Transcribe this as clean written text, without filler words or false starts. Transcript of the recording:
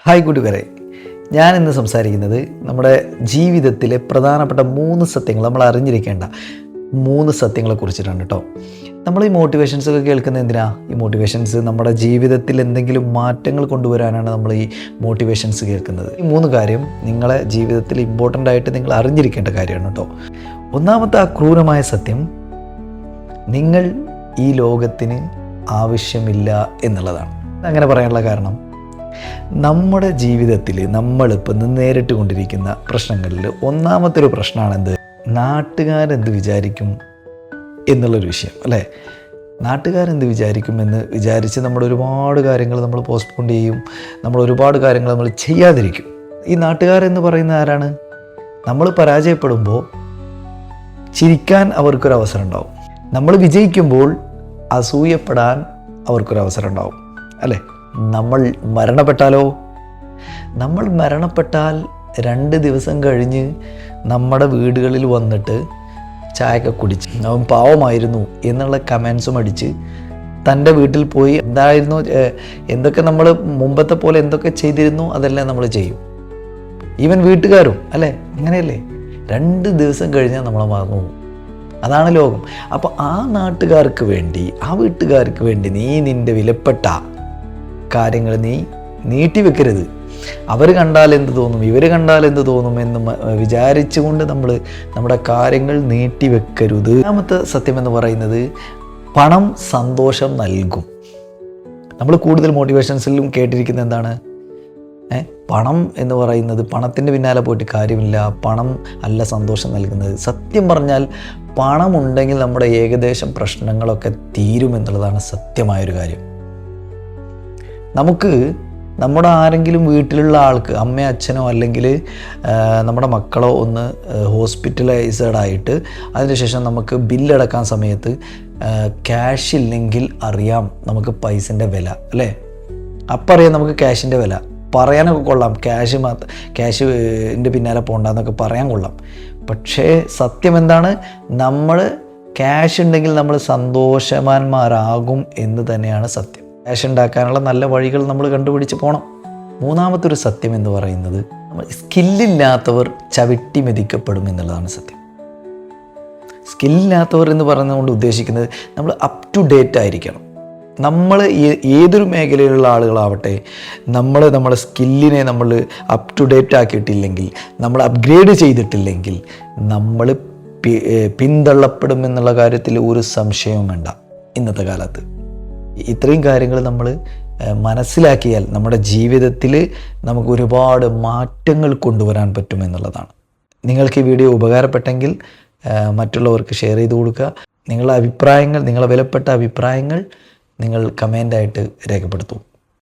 Hi കൂട്ടുകാരെ, ഞാനിന്ന് സംസാരിക്കുന്നത് നമ്മുടെ ജീവിതത്തിലെ പ്രധാനപ്പെട്ട 3 സത്യങ്ങൾ, നമ്മൾ അറിഞ്ഞിരിക്കേണ്ട 3 സത്യങ്ങളെക്കുറിച്ചിട്ടാണ് കേട്ടോ. നമ്മൾ ഈ മോട്ടിവേഷൻസൊക്കെ കേൾക്കുന്നത് എന്തിനാ? ഈ മോട്ടിവേഷൻസ് നമ്മുടെ ജീവിതത്തിൽ എന്തെങ്കിലും മാറ്റങ്ങൾ കൊണ്ടുവരാനാണ് നമ്മൾ ഈ മോട്ടിവേഷൻസ് കേൾക്കുന്നത്. ഈ 3 കാര്യം നിങ്ങളെ ജീവിതത്തിൽ ഇമ്പോർട്ടൻ്റ് ആയിട്ട് നിങ്ങൾ അറിഞ്ഞിരിക്കേണ്ട കാര്യമാണ് കേട്ടോ. ഒന്നാമത്തെ ആ ക്രൂരമായ സത്യം, നിങ്ങൾ ഈ ലോകത്തിന് ആവശ്യമില്ല എന്നുള്ളതാണ്. അങ്ങനെ പറയാനുള്ള കാരണം, നമ്മുടെ ജീവിതത്തിൽ നമ്മളിപ്പോൾ നേരിട്ട് കൊണ്ടിരിക്കുന്ന പ്രശ്നങ്ങളിൽ ഒന്നാമത്തെ ഒരു പ്രശ്നമാണെന്ത്? നാട്ടുകാരെന്ത് വിചാരിക്കും എന്നുള്ളൊരു വിഷയം അല്ലേ. നാട്ടുകാരെന്ത് വിചാരിക്കുമെന്ന് വിചാരിച്ച് നമ്മൾ ഒരുപാട് കാര്യങ്ങൾ നമ്മൾ പോസ്റ്റ്പോൺ ചെയ്യും, നമ്മൾ ഒരുപാട് കാര്യങ്ങൾ നമ്മൾ ചെയ്യാതിരിക്കും. ഈ നാട്ടുകാരെന്ന് പറയുന്ന ആരാണ്? നമ്മൾ പരാജയപ്പെടുമ്പോൾ ചിരിക്കാൻ അവർക്കൊരവസരം ഉണ്ടാവും, നമ്മൾ വിജയിക്കുമ്പോൾ അസൂയപ്പെടാൻ അവർക്കൊരവസരം ഉണ്ടാവും അല്ലേ. നമ്മൾ മരണപ്പെട്ടാലോ? നമ്മൾ മരണപ്പെട്ടാൽ 2 ദിവസം കഴിഞ്ഞ് നമ്മുടെ വീടുകളിൽ വന്നിട്ട് ചായയൊക്കെ കുടിച്ച് അവൻ പാവമായിരുന്നു എന്നുള്ള കമൻസും അടിച്ച് തൻ്റെ വീട്ടിൽ പോയി എന്തായിരുന്നു, എന്തൊക്കെ നമ്മൾ മുമ്പത്തെ പോലെ എന്തൊക്കെ ചെയ്തിരുന്നു അതെല്ലാം നമ്മൾ ചെയ്യും. ഈവൻ വീട്ടുകാരും അല്ലേ, അങ്ങനെയല്ലേ. 2 ദിവസം കഴിഞ്ഞാൽ നമ്മളെ മറന്നു പോകും. അതാണ് ലോകം. അപ്പോൾ ആ നാട്ടുകാർക്ക് വേണ്ടി, ആ വീട്ടുകാർക്ക് വേണ്ടി നീ നിൻ്റെ വിലപ്പെട്ട കാര്യങ്ങൾ നീ നീട്ടിവെക്കരുത്. അവർ കണ്ടാൽ എന്ത് തോന്നും, ഇവർ കണ്ടാൽ എന്ത് തോന്നും എന്ന് വിചാരിച്ചുകൊണ്ട് നമ്മൾ നമ്മുടെ കാര്യങ്ങൾ നീട്ടിവെക്കരുത്. രണ്ടാമത്തെ സത്യം എന്ന് പറയുന്നത്, പണം സന്തോഷം നൽകും. നമ്മൾ കൂടുതൽ മോട്ടിവേഷൻസിലും കേട്ടിരിക്കുന്നത് എന്താണ്? പണം എന്ന് പറയുന്നത്, പണത്തിൻ്റെ പിന്നാലെ പോയിട്ട് കാര്യമില്ല, പണം അല്ല സന്തോഷം നൽകുന്നത്. സത്യം പറഞ്ഞാൽ പണമുണ്ടെങ്കിൽ നമ്മുടെ ഏകദേശം പ്രശ്നങ്ങളൊക്കെ തീരുമെന്നുള്ളതാണ് സത്യമായൊരു കാര്യം. നമുക്ക് നമ്മുടെ ആരെങ്കിലും വീട്ടിലുള്ള ആൾക്ക്, അമ്മയോ അച്ഛനോ അല്ലെങ്കിൽ നമ്മുടെ മക്കളോ ഒന്ന് ഹോസ്പിറ്റലൈസ്ഡ് ആയിട്ട് അതിനുശേഷം നമുക്ക് ബില്ലടക്കാൻ സമയത്ത് ക്യാഷ് ഇല്ലെങ്കിൽ അറിയാം നമുക്ക് പൈസൻ്റെ വില അല്ലേ. അപ്പം അറിയാം നമുക്ക് ക്യാഷിൻ്റെ വില. പറയാനൊക്കെ കൊള്ളാം, ക്യാഷിൻ്റെ പിന്നാലെ പോകണ്ടെന്നൊക്കെ പറയാൻ കൊള്ളാം. പക്ഷേ സത്യം എന്താണ്? നമ്മൾ ക്യാഷ് ഉണ്ടെങ്കിൽ നമ്മൾ സന്തോഷവാന്മാരാകും എന്ന് തന്നെയാണ് സത്യം. ക്യാഷ് ഉണ്ടാക്കാനുള്ള നല്ല വഴികൾ നമ്മൾ കണ്ടുപിടിച്ച് പോകണം. മൂന്നാമത്തെ ഒരു സത്യം എന്ന് പറയുന്നത്, നമ്മൾ സ്കില്ലില്ലാത്തവർ ചവിട്ടി മെതിക്കപ്പെടും എന്നുള്ളതാണ് സത്യം. സ്കില്ലില്ലാത്തവർ എന്ന് പറയുന്നതുകൊണ്ട് ഉദ്ദേശിക്കുന്നത് നമ്മൾ അപ് ടു ഡേറ്റ് ആയിരിക്കണം. നമ്മൾ ഏതൊരു മേഖലയിലുള്ള ആളുകളാവട്ടെ, നമ്മുടെ സ്കില്ലിനെ നമ്മൾ അപ് ടു ഡേറ്റ് ആക്കിയിട്ടില്ലെങ്കിൽ, നമ്മൾ അപ്ഗ്രേഡ് ചെയ്തിട്ടില്ലെങ്കിൽ നമ്മൾ പിന്തള്ളപ്പെടും എന്നുള്ള കാര്യത്തിൽ ഒരു സംശയവും വേണ്ട. ഇന്നത്തെ കാലത്ത് ഇത്രയും കാര്യങ്ങൾ നമ്മൾ മനസ്സിലാക്കിയാൽ നമ്മുടെ ജീവിതത്തിൽ നമുക്ക് ഒരുപാട് മാറ്റങ്ങൾ കൊണ്ടുവരാൻ പറ്റുമെന്നുള്ളതാണ്. നിങ്ങൾക്ക് ഈ വീഡിയോ ഉപകാരപ്പെട്ടെങ്കിൽ മറ്റുള്ളവർക്ക് ഷെയർ ചെയ്ത് കൊടുക്കുക. നിങ്ങളുടെ അഭിപ്രായങ്ങൾ, നിങ്ങളുടെ വിലപ്പെട്ട അഭിപ്രായങ്ങൾ നിങ്ങൾ കമൻ്റായിട്ട് രേഖപ്പെടുത്തൂ.